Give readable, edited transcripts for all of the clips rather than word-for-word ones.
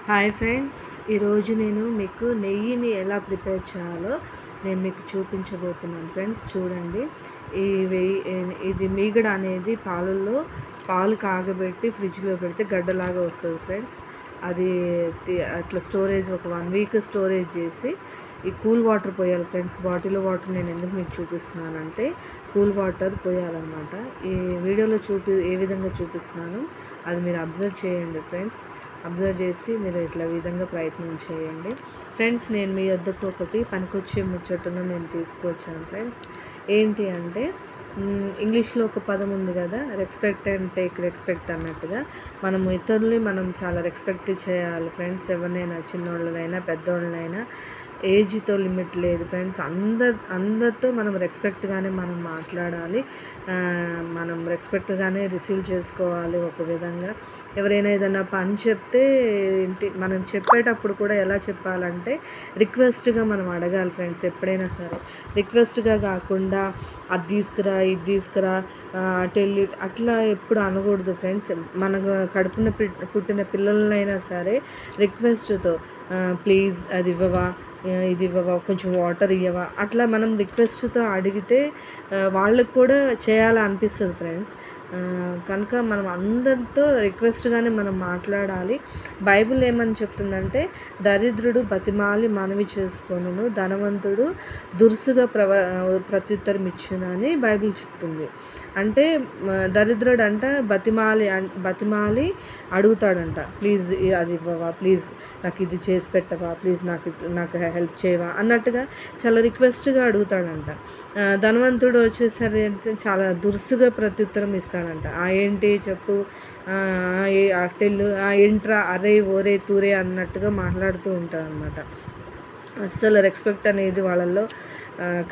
Hi friends, ఈరోజు నేను మీకు నెయ్యిని ఎలా ప్రిపేర్ చేయాలో నేను మీకు చూపించబోతున్నాను. ఫ్రెండ్స్ చూడండి, ఇది మీగడ అనేది పాలు కాగబెట్టి ఫ్రిడ్జ్లో పెడితే గడ్డలాగా వస్తుంది ఫ్రెండ్స్. అది అట్లా స్టోరేజ్ ఒక 1 వీక్ స్టోరేజ్ చేసి ఈ కూల్ వాటర్ పోయాలి ఫ్రెండ్స్. బాటిల్ వాటర్ నేను ఎందుకు మీకు చూపిస్తున్నానంటే కూల్ వాటర్ పోయాలన్నమాట. ఈ వీడియోలో ఏ విధంగా చూపిస్తున్నాను అది మీరు అబ్జర్వ్ చేయండి ఫ్రెండ్స్. అబ్జర్వ్ చేసి మీరు ఇట్లా విధంగా ప్రయత్నం చేయండి ఫ్రెండ్స్. నేను మీ వద్దకు ఒకటి పనికొచ్చే ముచ్చటను నేను తీసుకొచ్చాను ఫ్రెండ్స్. ఏంటి అంటే ఇంగ్లీష్లో ఒక పదం ఉంది కదా, రెస్పెక్ట్ అండ్ టేక్ రెస్పెక్ట్ అన్నట్టుగా ఇతరుల్ని మనం చాలా రెస్పెక్ట్ చేయాలి ఫ్రెండ్స్. ఎవరినైనా చిన్నోళ్ళనైనా పెద్దోళ్ళనైనా ఏజ్తో లిమిట్ లేదు ఫ్రెండ్స్. అందరితో మనం రెస్పెక్ట్గానే మనం మాట్లాడాలి, మనం రెస్పెక్ట్గానే రిసీవ్ చేసుకోవాలి. ఒక విధంగా ఎవరైనా ఏదైనా పని చెప్తే మనం చెప్పేటప్పుడు కూడా ఎలా చెప్పాలంటే రిక్వెస్ట్గా మనం అడగాలి ఫ్రెండ్స్. ఎప్పుడైనా సరే రిక్వెస్ట్గా కాకుండా అది తీసుకురా ఇది తీసుకురా టెల్లి అట్లా ఎప్పుడు అనకూడదు ఫ్రెండ్స్. మనకు కడుపున పుట్టిన పిల్లలనైనా సరే రిక్వెస్ట్తో ప్లీజ్ అది ఇవ్వవా, ఇది ఇవ్వవా, కొంచెం వాటర్ ఇవ్వవా, అట్లా మనం రిక్వెస్ట్తో అడిగితే వాళ్ళకు కూడా చేయాలనిపిస్తుంది ఫ్రెండ్స్. కనుక మనం అందరితో రిక్వెస్ట్గానే మనం మాట్లాడాలి. బైబిల్ ఏమని చెప్తుందంటే దరిద్రుడు బతిమాలి మనవి చేసుకొనును, ధనవంతుడు దురుసుగా ప్రత్యుత్తరం ఇచ్చును అని బైబిల్ చెప్తుంది. అంటే దరిద్రుడు అంట బతిమాలి అడుగుతాడంట, ప్లీజ్ అది ఇవ్వవా, ప్లీజ్ నాకు ఇది చేసి పెట్టవా, ప్లీజ్ నాకు హెల్ప్ చేయవా అన్నట్టుగా చాలా రిక్వెస్ట్గా అడుగుతాడంట. ధనవంతుడు వచ్చేసరి చాలా దురుసుగా ప్రత్యుత్తరం ఇస్తాడంట. ఏంటి చెప్పు, అట్టెళ్ళు, ఏంట్రా, అరే ఓరే తూరే అన్నట్టుగా మాట్లాడుతూ ఉంటాడనమాట. అస్సలు రెస్పెక్ట్ అనేది వాళ్ళల్లో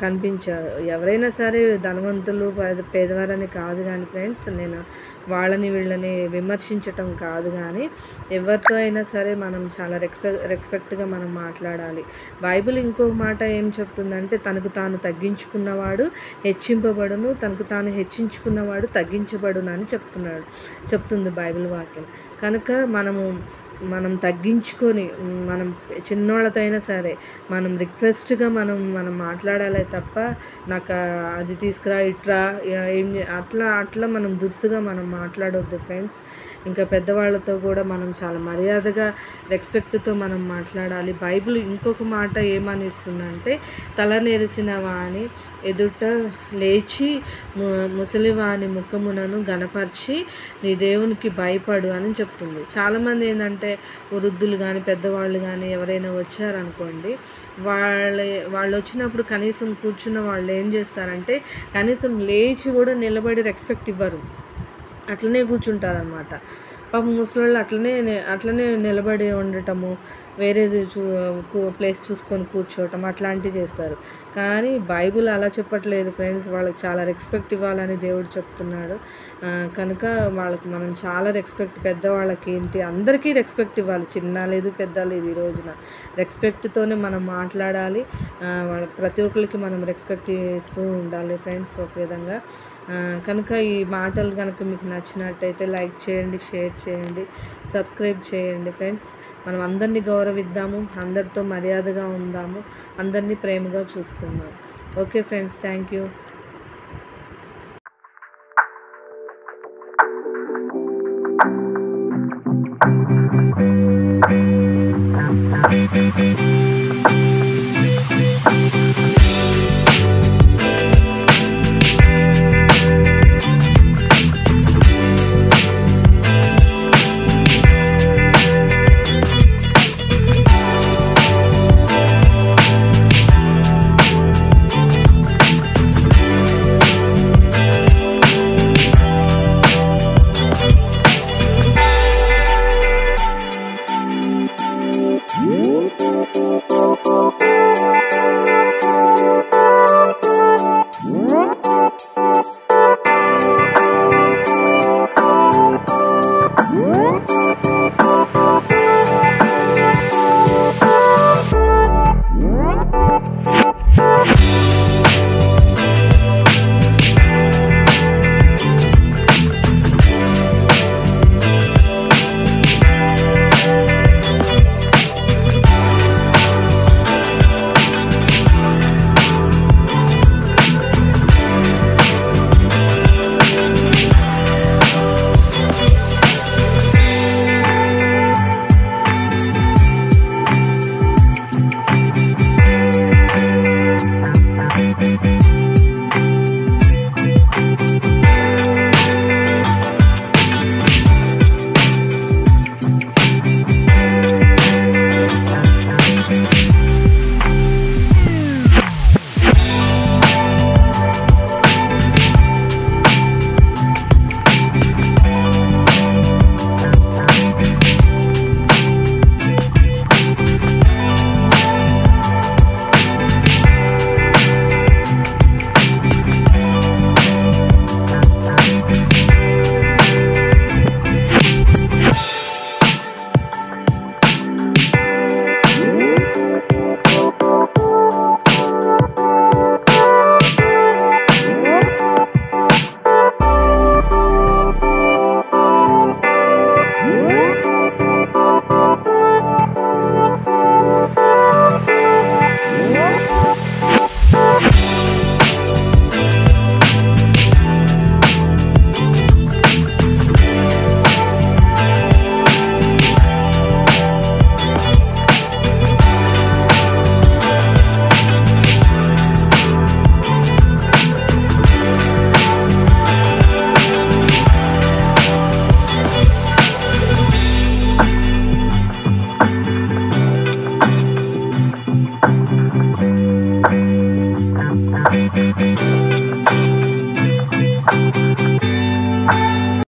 కనిపించారు. ఎవరైనా సరే ధనవంతులు పేదవారని కాదు కానీ ఫ్రెండ్స్, నేను వాళ్ళని వీళ్ళని విమర్శించటం కాదు, కానీ ఎవరితో అయినా సరే మనం చాలా రెస్పెక్ట్గా మనం మాట్లాడాలి. బైబిల్ ఇంకొక మాట ఏం చెప్తుందంటే తనకు తాను తగ్గించుకున్నవాడు హెచ్చింపబడును, తనకు తాను హెచ్చించుకున్నవాడు తగ్గించబడును అని చెప్తుంది బైబిల్ వాక్యం. కనుక మనం తగ్గించుకొని మనం చిన్నోళ్ళతో అయినా సరే మనం రిక్వెస్ట్గా మనం మాట్లాడాలి తప్ప నాకు అది తీసుకురా ఇట్రా అట్లా మనం దురుసుగా మనం మాట్లాడొద్దు ఫ్రెండ్స్. ఇంకా పెద్దవాళ్ళతో కూడా మనం చాలా మర్యాదగా రెస్పెక్ట్తో మనం మాట్లాడాలి. బైబిల్ ఇంకొక మాట ఏమని ఇస్తుందంటే తల నెరిసిన వాని ఎదుట లేచి ముసలివాని ముఖమునను గనపరిచి నీ దేవునికి భయపడు అని చెప్తుంది. చాలామంది ఏంటంటే వృద్ధులు కానీ పెద్దవాళ్ళు కానీ ఎవరైనా వచ్చారనుకోండి, వాళ్ళు వచ్చినప్పుడు కనీసం కూర్చున్న వాళ్ళు ఏం చేస్తారంటే కనీసం లేచి కూడా నిలబడి రెస్పెక్ట్ ఇవ్వరు, అట్లనే కూర్చుంటారనమాట. పాపం ముసలోళ్ళు అట్లనే నిలబడి ఉండటము, వేరేది ప్లేస్ చూసుకొని కూర్చోవటం అట్లాంటివి చేస్తారు. కానీ బైబిల్ అలా చెప్పట్లేదు ఫ్రెండ్స్. వాళ్ళకి చాలా రెస్పెక్ట్ ఇవ్వాలని దేవుడు చెప్తున్నాడు. కనుక వాళ్ళకి మనం చాలా రెస్పెక్ట్, పెద్దవాళ్ళకి ఏంటి అందరికీ రెస్పెక్ట్ ఇవ్వాలి, చిన్న లేదు పెద్ద లేదు. ఈ రోజున రెస్పెక్ట్తోనే మనం మాట్లాడాలి. ప్రతి ఒక్కరికి మనం రెస్పెక్ట్ ఇస్తూ ఉండాలి ఫ్రెండ్స్ ఒక విధంగా. కనుక ఈ మాటలు కనుక మీకు నచ్చినట్టయితే లైక్ చేయండి, షేర్ చేయండి, సబ్స్క్రైబ్ చేయండి ఫ్రెండ్స్. మనం అందరినీ గౌరవిద్దాము, అందరితో మర్యాదగా ఉందాము, అందరినీ ప్రేమగా చూసుకుందాం. Okay friends, thank you.